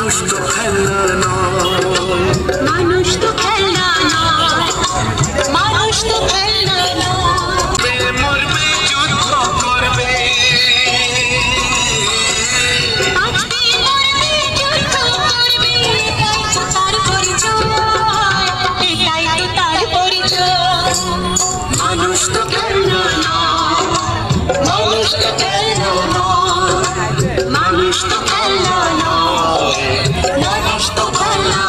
মানুষ তো খেলনা নয়, মানুষ তো খেলনা নয়, মানুষ তো খেলনা নয়। মরবে যুদ্ধ করবে, আজকে মরবে যুদ্ধ করবে, এটাই তো তার পরিচয়, এটাই তো তার পরিচয়। মানুষ তো খেলনা নয়, মানুষ তো খেলনা নয়, মানুষ তো খেলনা নয়, মানুষ তো খেলনা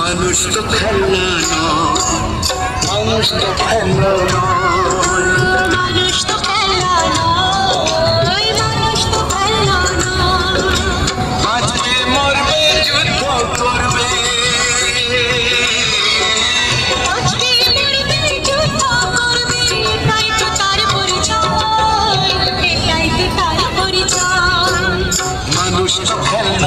মানুষ তো খেলনা নয়, মানুষ তো খেলনা নয়, মানুষ তো খেলনা নয়, মানুষ তো খেলনা নয়। বাঁচবে মরবে যুদ্ধ করবে, আজকে মরবে যুদ্ধ করবে, এটাই তো তার পরিচয়, এটাই তো তার পরিচয়। মানুষ তো খেলনা